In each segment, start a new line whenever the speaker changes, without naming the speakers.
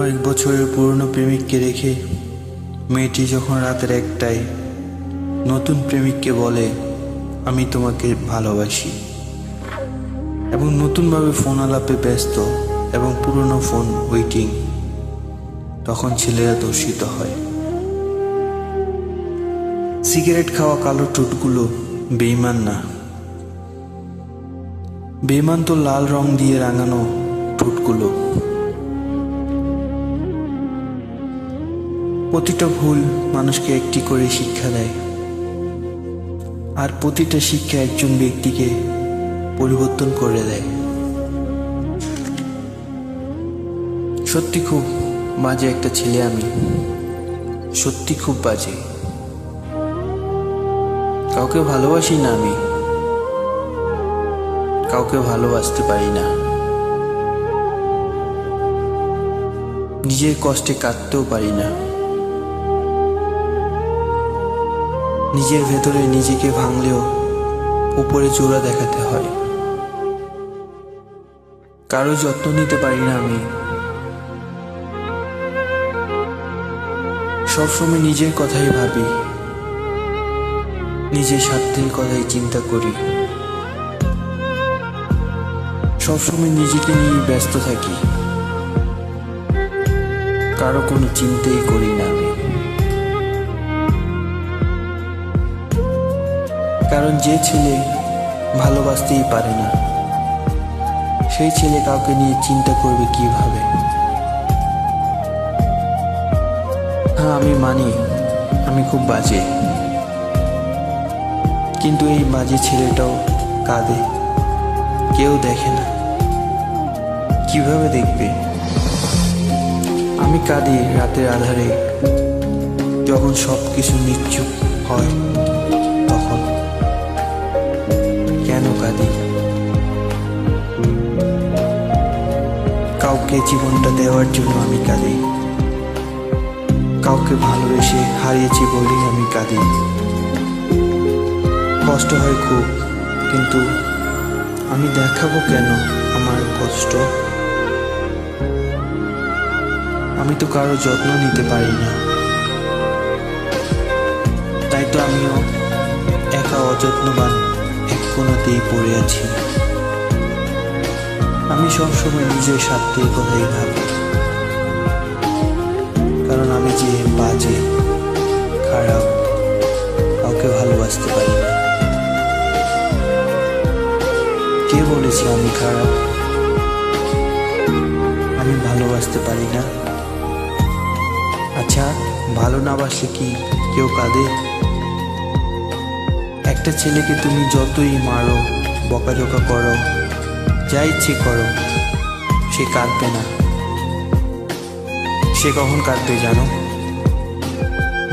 কয়েক বছরের পুরনো প্রেমিককে রেখে মেয়েটি যখন রাতের একটায় নতুন প্রেমিককে বলে আমি তোমাকে ভালোবাসি এবং নতুনভাবে ফোন আলাপে ব্যস্ত এবং পুরনো ফোন ওয়েটিং, তখন ছেলেরা দর্শিত হয়। সিগারেট খাওয়া কালো ঠোঁটগুলো বেঈমান না, বেঈমান তো লাল রং দিয়ে রাঙানো ঠোঁটগুলো। প্রতিটা ভুল মানুষকে একটি করে শিক্ষা দেয়, আর প্রতিটা শিক্ষা একজন ব্যক্তিকে পরিবর্তন করে দেয়। সত্যি খুব বাজে একটা ছেলে আমি, সত্যি খুব বাজে। কাউকে ভালোবাসি না আমি, কাউকে ভালোবাসতে পারি না, নিজের কষ্টে কাঁদতেও পারি না, নিজের ভেতরে নিজেকে ভাঙলেও উপরে চূড়া দেখাতে হয়। কারো যত্ন নিতে পারি না আমি, সবসময় নিজের কথাই ভাবি, নিজের স্বার্থের কথাই চিন্তা করি, সবসময় নিজেকে নিয়ে ব্যস্ত থাকি, কারো কোনো চিন্তাই করি না আমি। কারণ যে ছেলে ভালোবাসতেই পারে না, সেই ছেলে কাউকে নিয়ে চিন্তা করবে কিভাবে? হ্যাঁ, আমি মানি আমি খুব বাজে, কিন্তু এই বাজে ছেলেটাও কাঁদে, কেউ দেখে না। কিভাবে দেখবে? আমি কাঁদি রাতের আধারে, যখন সব কিছু নিশ্চুপ হয়, তখন কেন কাঁদি? কাউকে জীবনটা দেওয়ার জন্য আমি কাঁদি, কাউকে ভালোবেসে হারিয়েছি বলেই আমি কাঁদি। কষ্ট হয় খুব, কিন্তু আমি দেখাবো কেন আমার কষ্ট? আমি তো কারো যত্ন নিতে পারি না, তাই তো আমিও একা অযত্নবান এক কোণাতেই পড়ে আছি। আমি সবসময় নিজের স্বার্থের কথাই ভাবি, কারণ আমি যে বাজে, খারাপ, কাউকে ভালোবাসতে পারি না। কে বলেছে আমি খারাপ? আমি ভালোবাসতে পারি না? আচ্ছা, ভালো না বাসলে কি কেউ কাঁদে? একটা ছেলেকে তুমি যতই মারো, বকাঝকা করো, যা ইচ্ছে করো, সে কাঁদবে না। সে কখন কাঁদবে জানো?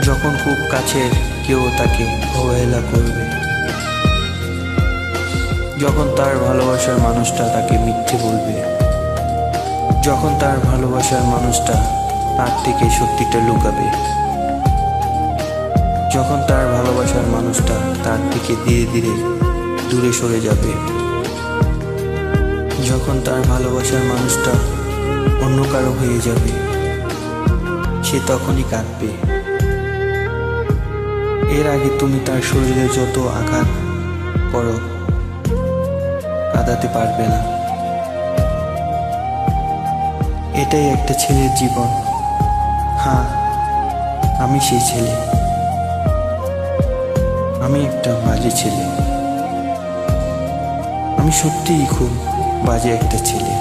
যখন খুব কাছের কেউ তাকে অবহেলা করবে, যখন তার ভালোবাসার মানুষটা তাকে মিথ্যে বলবে, যখন তার ভালোবাসার মানুষটা তার থেকে সত্যিটা লুকাবে, যখন তার ভালোবাসার মানুষটা তার থেকে ধীরে ধীরে দূরে সরে যাবে, যখন তার ভালোবাসার মানুষটা অন্য কারো হয়ে যাবে, সে তখনই কাঁদবে। এর আগে তুমি তার শরীরে যত আঘাত করো, কাঁদাতে পারবে না। এটাই একটা ছেলের জীবন। হ্যাঁ, আমি সেই ছেলে, আমি একটা বাজে ছেলে, আমি সত্যিই খুব বাজে একটা ছেলে।